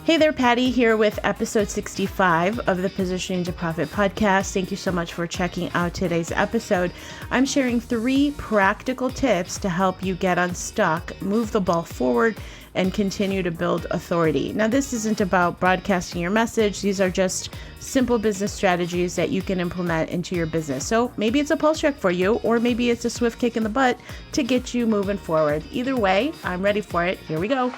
Hey there, Patty here with episode 65 of the Positioning to Profit podcast. Thank you so much for checking out today's episode. I'm sharing 3 practical tips to help you get unstuck, move the ball forward, and continue to build authority. Now, this isn't about broadcasting your message. These are just simple business strategies that you can implement into your business. So maybe it's a pulse check for you, or maybe it's a swift kick in the butt to get you moving forward. Either way, I'm ready for it. Here we go.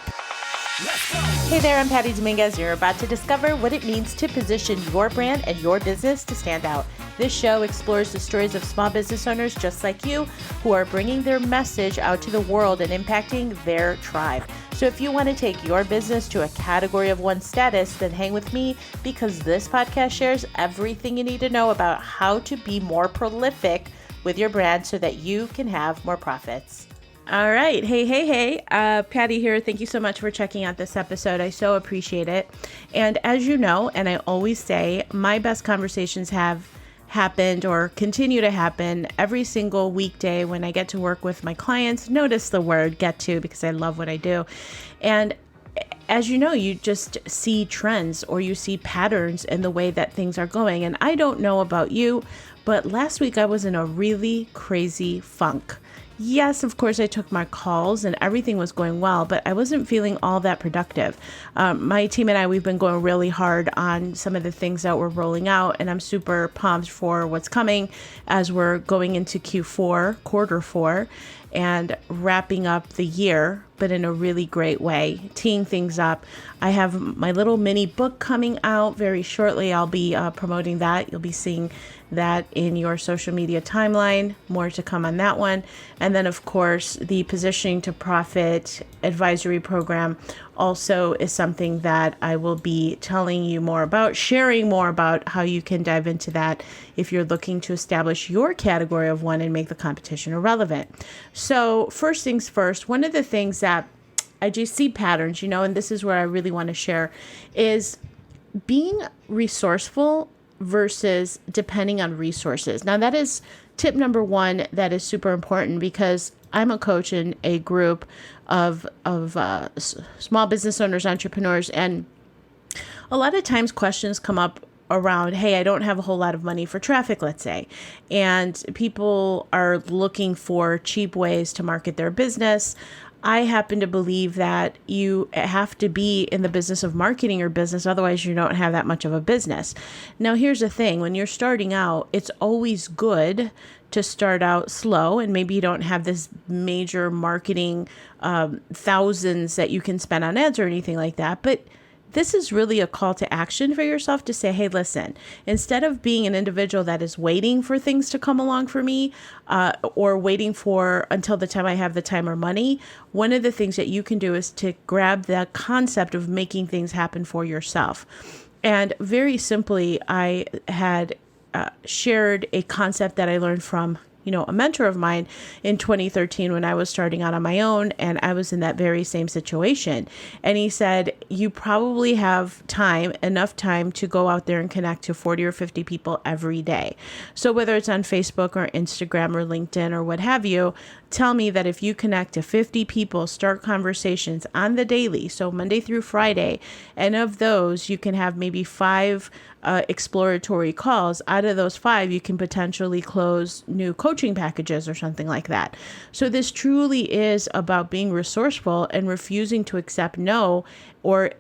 Hey there, I'm Patty Dominguez. You're about to discover what it means to position your brand and your business to stand out. This show explores the stories of small business owners just like you who are bringing their message out to the world and impacting their tribe. So if you want to take your business to a category of 1 status, then hang with me because this podcast shares everything you need to know about how to be more prolific with your brand so that you can have more profits. All right. Hey. Patty here. Thank you so much for checking out this episode. I so appreciate it. And as you know, and I always say, my best conversations have happened or continue to happen every single weekday when I get to work with my clients. Notice the word get to because I love what I do. And as you know, you just see trends or you see patterns in the way that things are going. And I don't know about you, but last week I was in a really crazy funk. Yes, of course, I took my calls and everything was going well, but I wasn't feeling all that productive. My team and I, we've been going really hard on some of the things that we're rolling out, and I'm super pumped for what's coming as we're going into Q4, quarter 4, and wrapping up the year, but in a really great way, teeing things up. I have my little mini book coming out very shortly. I'll be promoting that. You'll be seeing that in your social media timeline. More to come on that one. And then, of course, the Positioning to Profit advisory program also is something that I will be telling you more about, sharing more about how you can dive into that if you're looking to establish your category of 1 and make the competition irrelevant. So first things first, one of the things that I just see patterns, and this is where I really want to share, is being resourceful versus depending on resources. Now, that is tip number 1 that is super important because I'm a coach in a group of small business owners, entrepreneurs, and a lot of times questions come up around, hey, I don't have a whole lot of money for traffic, let's say, and people are looking for cheap ways to market their business. I happen to believe that you have to be in the business of marketing your business. Otherwise, you don't have that much of a business. Now, here's the thing. When you're starting out, it's always good to start out slow. And maybe you don't have this major marketing thousands that you can spend on ads or anything like that. But this is really a call to action for yourself to say, hey, listen, instead of being an individual that is waiting for things to come along for me or waiting for until the time I have the time or money, one of the things that you can do is to grab that concept of making things happen for yourself. And very simply, I had shared a concept that I learned from a mentor of mine in 2013 when I was starting out on my own, and I was in that very same situation. And he said, you probably have enough time to go out there and connect to 40 or 50 people every day. So whether it's on Facebook or Instagram or LinkedIn or what have you, tell me that if you connect to 50 people, start conversations on the daily, so Monday through Friday, and of those, you can have maybe 5 exploratory calls. Out of those 5, you can potentially close new coaching packages or something like that. So this truly is about being resourceful and refusing to accept no, or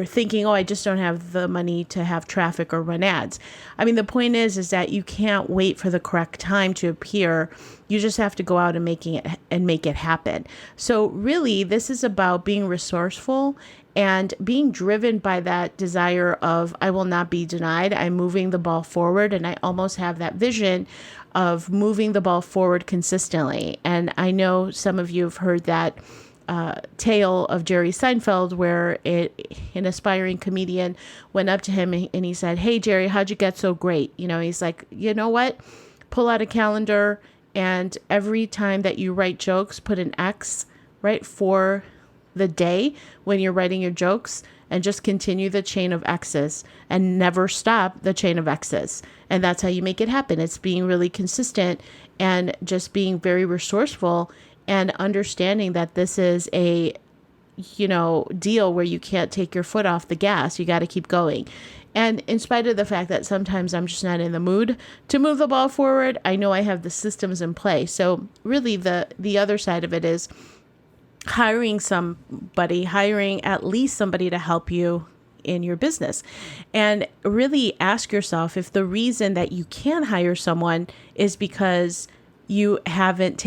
thinking, oh, I just don't have the money to have traffic or run ads. I mean, the point is that you can't wait for the correct time to appear. You just have to go out and make it happen. So really, this is about being resourceful and being driven by that desire of, I will not be denied. I'm moving the ball forward, and I almost have that vision of moving the ball forward consistently. And I know some of you have heard that tale of Jerry Seinfeld where an aspiring comedian went up to him and he said, hey, Jerry, how'd you get so great? He's like, you know what? Pull out a calendar, and every time that you write jokes, put an X, right, for the day when you're writing your jokes, and just continue the chain of X's and never stop the chain of X's. And that's how you make it happen. It's being really consistent and just being very resourceful and understanding that this is deal where you can't take your foot off the gas. You got to keep going. And in spite of the fact that sometimes I'm just not in the mood to move the ball forward, I know I have the systems in place. So really the other side of it is hiring at least somebody to help you in your business. And really ask yourself if the reason that you can hire someone is because you haven't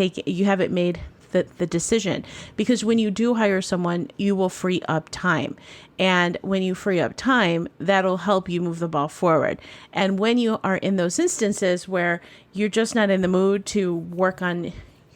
made the decision. Because when you do hire someone, you will free up time. And when you free up time, that'll help you move the ball forward. And when you are in those instances where you're just not in the mood to work on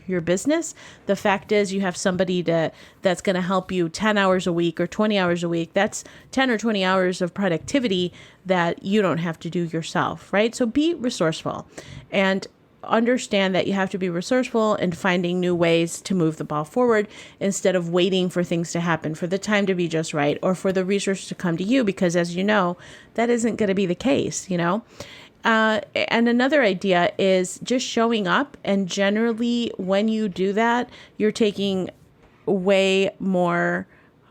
your business, the fact is you have somebody that's going to help you 10 hours a week or 20 hours a week. That's 10 or 20 hours of productivity that you don't have to do yourself, right? So be resourceful and understand that you have to be resourceful in finding new ways to move the ball forward instead of waiting for things to happen, for the time to be just right, or for the resources to come to you, because as you know, that isn't going to be the case, And another idea is just showing up. And generally, when you do that, you're taking way more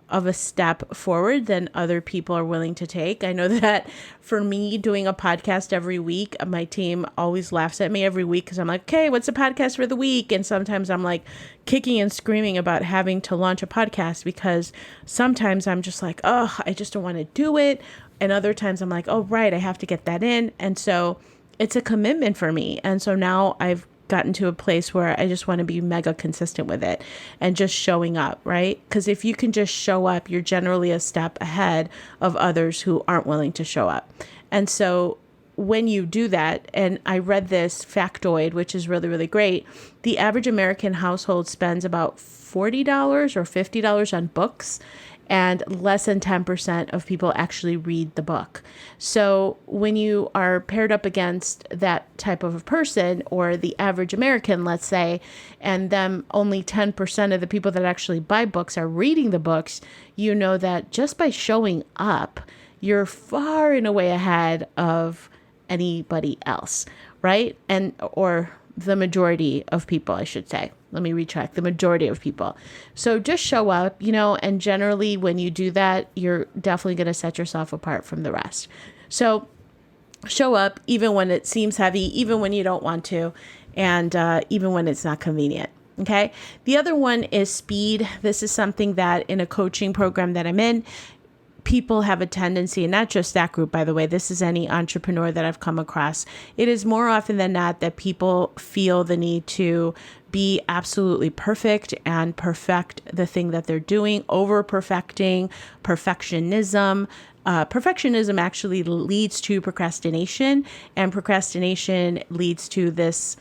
of a step forward than other people are willing to take. I know that for me, doing a podcast every week, my team always laughs at me every week because I'm like, okay, what's the podcast for the week? And sometimes I'm like kicking and screaming about having to launch a podcast because sometimes I'm just like, oh, I just don't want to do it. And other times I'm like, oh, right, I have to get that in. And so it's a commitment for me. And so now I've gotten to a place where I just want to be mega consistent with it and just showing up, right? Because if you can just show up, you're generally a step ahead of others who aren't willing to show up. And so when you do that, and I read this factoid, which is really, really great, the average American household spends about $40 or $50 on books, and less than 10% of people actually read the book. So when you are paired up against that type of a person, or the average American, let's say, and them only 10% of the people that actually buy books are reading the books, you know that just by showing up, you're far and away ahead of anybody else, right? Or the majority of people, I should say. Let me retract, the majority of people. So just show up, and generally when you do that, you're definitely going to set yourself apart from the rest. So show up even when it seems heavy, even when you don't want to, and even when it's not convenient. Okay. The other one is speed. This is something that in a coaching program that I'm in, people have a tendency, and not just that group, by the way, this is any entrepreneur that I've come across. It is more often than not that people feel the need to be absolutely perfect and perfect the thing that they're doing, over perfecting, perfectionism. Perfectionism actually leads to procrastination, and procrastination leads to this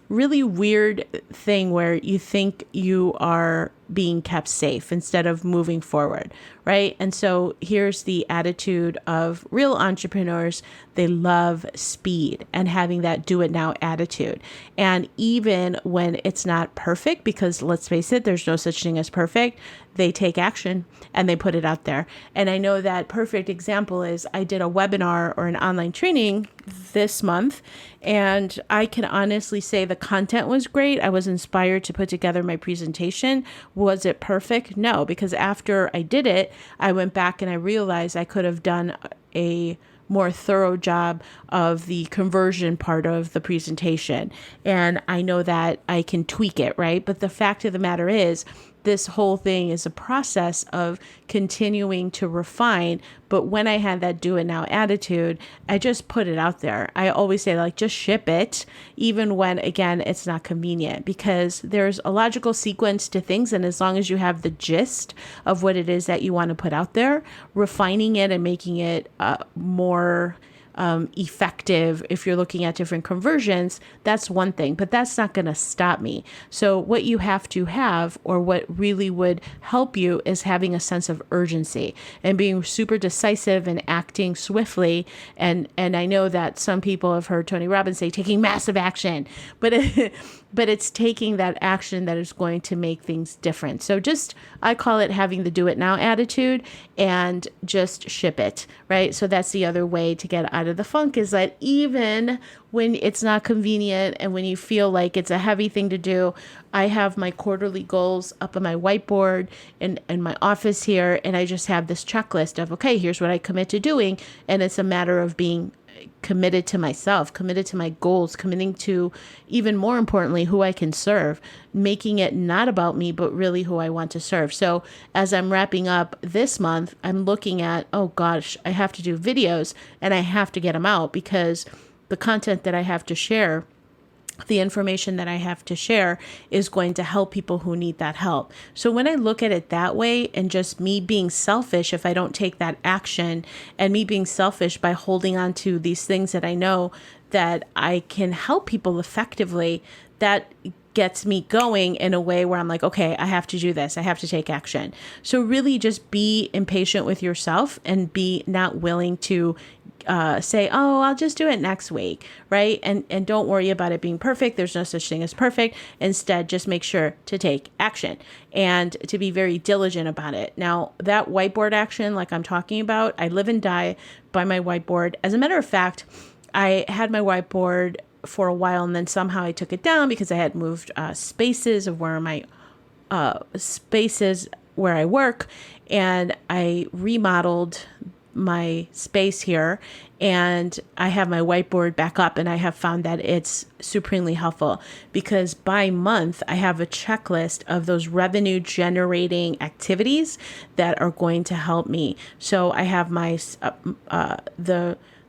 really weird thing where you think you are being kept safe instead of moving forward, right? And so here's the attitude of real entrepreneurs. They love speed and having that do it now attitude. And even when it's not perfect, because let's face it, there's no such thing as perfect, they take action and they put it out there. And I know that perfect example is I did a webinar or an online training this month, and I can honestly say the content was great. I was inspired to put together my presentation. Was it perfect? No, because after I did it, I went back and I realized I could have done a more thorough job of the conversion part of the presentation. And I know that I can tweak it, right? But the fact of the matter is, this whole thing is a process of continuing to refine. But when I had that do it now attitude, I just put it out there. I always say, like, just ship it, even when, again, it's not convenient, because there's a logical sequence to things. And as long as you have the gist of what it is that you want to put out there, refining it and making it more effective, if you're looking at different conversions, that's one thing, but that's not going to stop me. So what you have to have, or what really would help you, is having a sense of urgency and being super decisive and acting swiftly. And I know that some people have heard Tony Robbins say taking massive action, but but it's taking that action that is going to make things different. So I call it having the do it now attitude and just ship it, right? So that's the other way to get out of the funk, is that even when it's not convenient and when you feel like it's a heavy thing to do, I have my quarterly goals up on my whiteboard in my office here. And I just have this checklist of, okay, here's what I commit to doing. And it's a matter of being committed to myself, committed to my goals, committing to, even more importantly, who I can serve, making it not about me, but really who I want to serve. So as I'm wrapping up this month, I'm looking at, oh gosh, I have to do videos and I have to get them out, because the content that I have to share, the information that I have to share, is going to help people who need that help. So when I look at it that way, and just me being selfish if I don't take that action, and me being selfish by holding on to these things that I know that I can help people effectively, that gets me going in a way where I'm like, okay, I have to do this. I have to take action. So really just be impatient with yourself and be not willing to say, oh, I'll just do it next week, right? And don't worry about it being perfect. There's no such thing as perfect. Instead, just make sure to take action and to be very diligent about it. Now, that whiteboard action, like I'm talking about, I live and die by my whiteboard. As a matter of fact, I had my whiteboard for a while, and then somehow I took it down because I had moved spaces of where my spaces where I work, and I remodeled my space here, and I have my whiteboard back up, and I have found that it's supremely helpful, because by month I have a checklist of those revenue generating activities that are going to help me. So I have my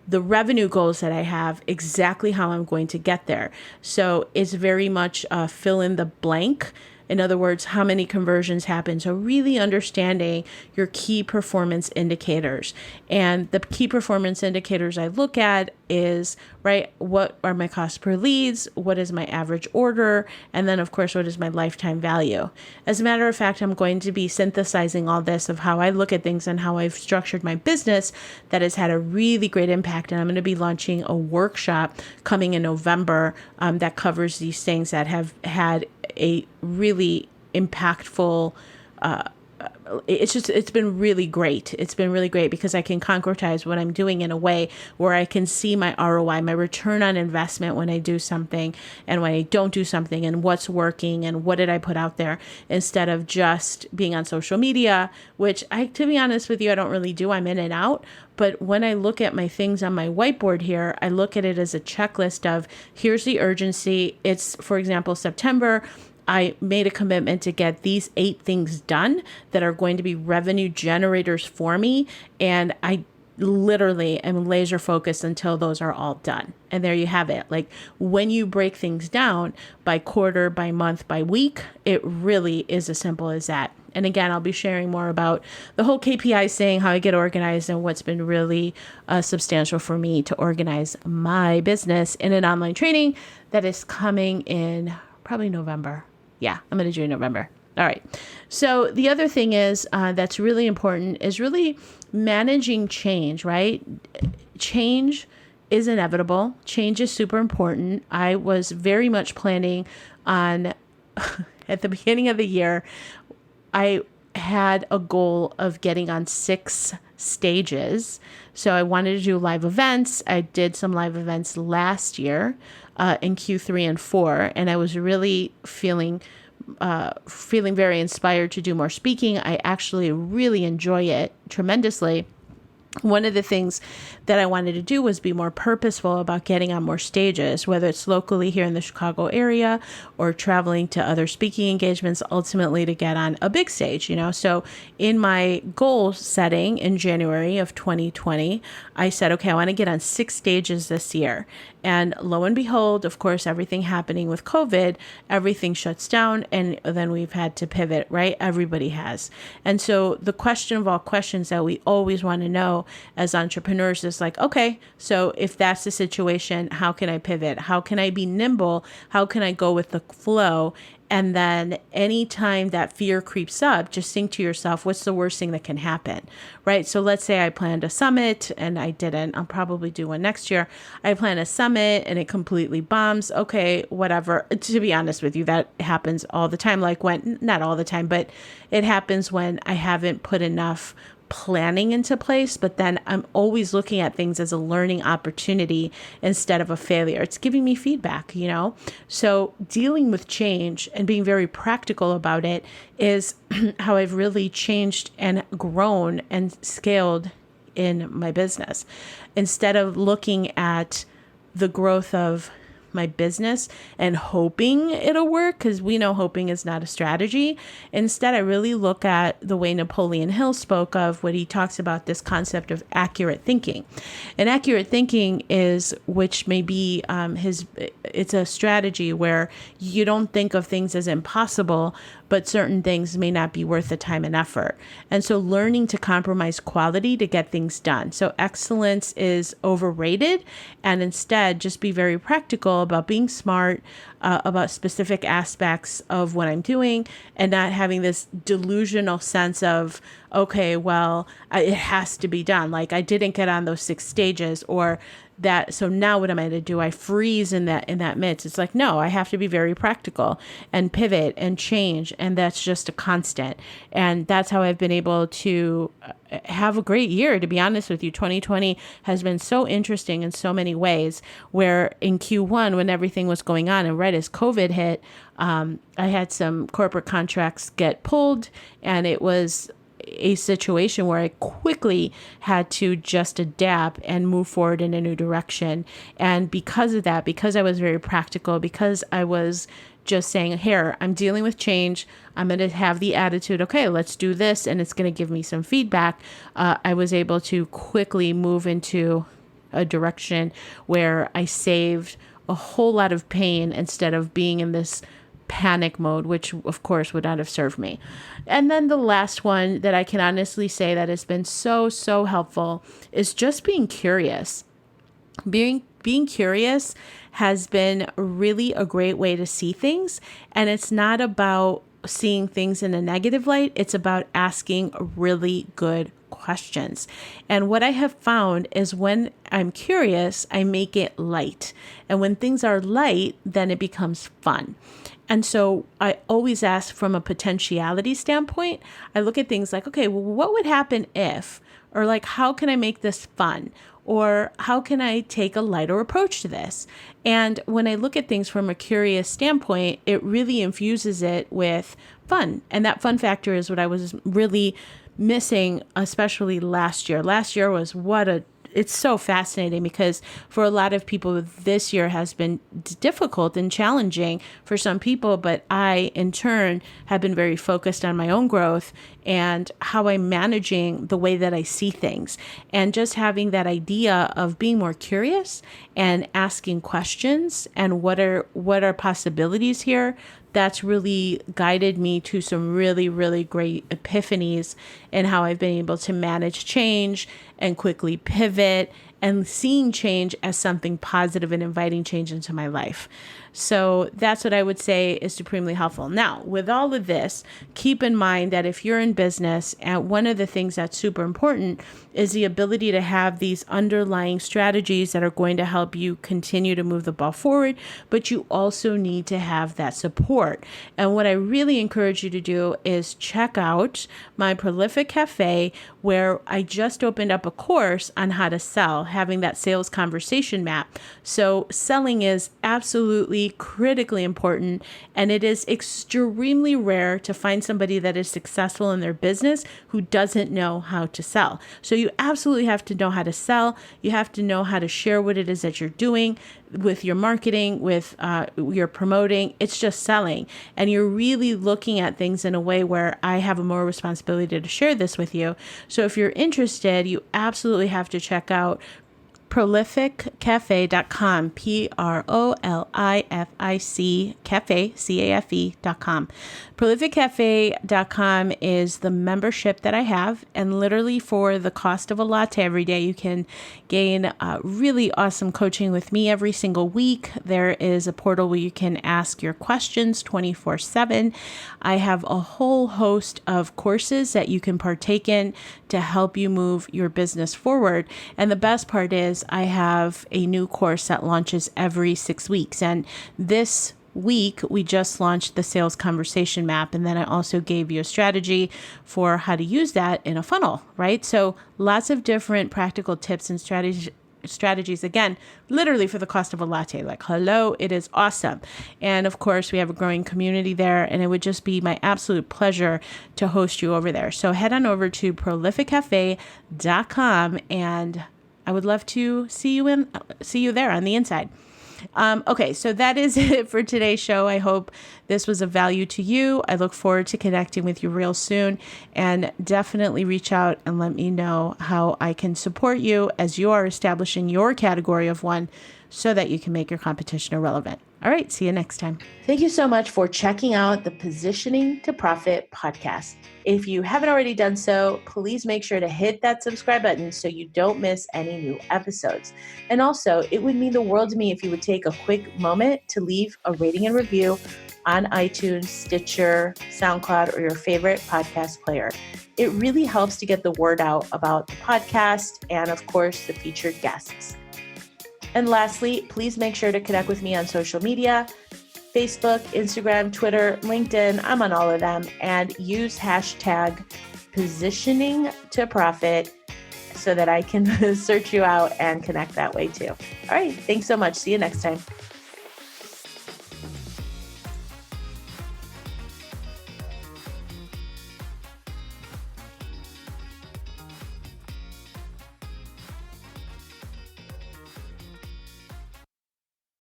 the revenue goals that I have, exactly how I'm going to get there. So it's very much fill in the blank. In other words, how many conversions happen. So really understanding your key performance indicators. And the key performance indicators I look at is, right, what are my costs per leads? What is my average order? And then, of course, what is my lifetime value? As a matter of fact, I'm going to be synthesizing all this of how I look at things and how I've structured my business that has had a really great impact. And I'm going to be launching a workshop coming in November that covers these things that have had a really impactful, it's been really great. It's been really great because I can concretize what I'm doing in a way where I can see my ROI, my return on investment when I do something and when I don't do something, and what's working and what did I put out there, instead of just being on social media, which to be honest with you, I don't really do. I'm in and out. But when I look at my things on my whiteboard here, I look at it as a checklist of, here's the urgency. It's, for example, September. I made a commitment to get these 8 things done that are going to be revenue generators for me. And I literally am laser focused until those are all done. And there you have it. Like, when you break things down by quarter, by month, by week, it really is as simple as that. And again, I'll be sharing more about the whole KPI thing, how I get organized, and what's been really substantial for me to organize my business in an online training that is coming in probably November. Yeah, I'm going to do it in November. All right. So the other thing is that's really important is really managing change, right? Change is inevitable. Change is super important. I was very much planning on, at the beginning of the year, I had a goal of getting on 6 stages. So I wanted to do live events. I did some live events last year in Q3 and 4, and I was really feeling very inspired to do more speaking. I actually really enjoy it tremendously. One of the things that I wanted to do was be more purposeful about getting on more stages, whether it's locally here in the Chicago area or traveling to other speaking engagements, ultimately to get on a big stage, So in my goal setting in January of 2020, I said, okay, I want to get on 6 stages this year. And lo and behold, of course, everything happening with COVID, everything shuts down, and then we've had to pivot, right? Everybody has. And so the question of all questions that we always want to know as entrepreneurs is like, okay, so if that's the situation, how can I pivot? How can I be nimble? How can I go with the flow And then anytime that fear creeps up, just think to yourself, what's the worst thing that can happen, right? So let's say I planned a summit and I didn't. I'll probably do one next year. I plan a summit and it completely bombs. Okay, whatever. To be honest with you, that happens all the time. Like when, not all the time, but it happens when I haven't put enough planning into place, but then I'm always looking at things as a learning opportunity instead of a failure. It's giving me feedback, So dealing with change and being very practical about it is how I've really changed and grown and scaled in my business. Instead of looking at the growth of my business and hoping it'll work, because we know hoping is not a strategy. Instead, I really look at the way Napoleon Hill spoke of when he talks about this concept of accurate thinking. And accurate thinking is, which may be it's a strategy where you don't think of things as impossible, but certain things may not be worth the time and effort. And so learning to compromise quality to get things done. So excellence is overrated, and instead just be very practical about being smart about specific aspects of what I'm doing, and not having this delusional sense of, okay, well, it has to be done. Like I didn't get on those 6 stages, or that, so now what am I going to do? I freeze in that midst. It's like, no, I have to be very practical and pivot and change. And that's just a constant. And that's how I've been able to have a great year. To be honest with you, 2020 has been so interesting in so many ways, where in Q1, when everything was going on and right as COVID hit, I had some corporate contracts get pulled, and it was a situation where I quickly had to just adapt and move forward in a new direction. And because of that, because I was very practical, because I was just saying, here, I'm dealing with change, I'm going to have the attitude, okay, let's do this, and it's going to give me some feedback, I was able to quickly move into a direction where I saved a whole lot of pain instead of being in this panic mode, which of course would not have served me. And then the last one that I can honestly say that has been so helpful is just being curious. Being curious has been really a great way to see things. And it's not about seeing things in a negative light. It's about asking really good questions. And what I have found is when I'm curious, I make it light. And when things are light, then it becomes fun. And so I always ask from a potentiality standpoint. I look at things like, okay, well, what would happen if, or like, how can I make this fun? Or how can I take a lighter approach to this? And when I look at things from a curious standpoint, it really infuses it with fun. And that fun factor is what I was really missing, especially last year. Last year was it's so fascinating, because for a lot of people, this year has been difficult and challenging for some people, but I, in turn, have been very focused on my own growth and how I'm managing the way that I see things. And just having that idea of being more curious and asking questions and what are possibilities here, that's really guided me to some really great epiphanies in how I've been able to manage change and quickly pivot and seeing change as something positive and inviting change into my life. So that's what I would say is supremely helpful. Now, with all of this, keep in mind that if you're in business, and one of the things that's super important is the ability to have these underlying strategies that are going to help you continue to move the ball forward, but you also need to have that support. And what I really encourage you to do is check out my Prolific Cafe, where I just opened up a course on how to sell, having that sales conversation map. So selling is absolutely critically important, and it is extremely rare to find somebody that is successful in their business who doesn't know how to sell. So you absolutely have to know how to sell. You have to know how to share what it is that you're doing with your marketing, with your promoting. It's just selling. And you're really looking at things in a way where I have a more responsibility to share this with you. So if you're interested, you absolutely have to check out prolificcafe.com, PROLIFIC cafe, CAFE.com. Prolificcafe.com is the membership that I have, and literally for the cost of a latte every day, you can gain really awesome coaching with me every single week. There is a portal where you can ask your questions 24/7. I have a whole host of courses that you can partake in to help you move your business forward. And the best part is I have a new course that launches every 6 weeks. And this week, we just launched the sales conversation map. And then I also gave you a strategy for how to use that in a funnel, right? So lots of different practical tips and strategies, again, literally for the cost of a latte. Like, hello, it is awesome. And of course, we have a growing community there, and it would just be my absolute pleasure to host you over there. So head on over to prolificcafe.com, and I would love to see you there on the inside. Okay, so that is it for today's show. I hope this was of value to you. I look forward to connecting with you real soon, and definitely reach out and let me know how I can support you as you are establishing your category of one so that you can make your competition irrelevant. All right, see you next time. Thank you so much for checking out the Positioning to Profit podcast. If you haven't already done so, please make sure to hit that subscribe button so you don't miss any new episodes. And also, it would mean the world to me if you would take a quick moment to leave a rating and review on iTunes, Stitcher, SoundCloud, or your favorite podcast player. It really helps to get the word out about the podcast and, of course, the featured guests. And lastly, please make sure to connect with me on social media, Facebook, Instagram, Twitter, LinkedIn. I'm on all of them. And use hashtag positioning to profit so that I can search you out and connect that way too. All right. Thanks so much. See you next time.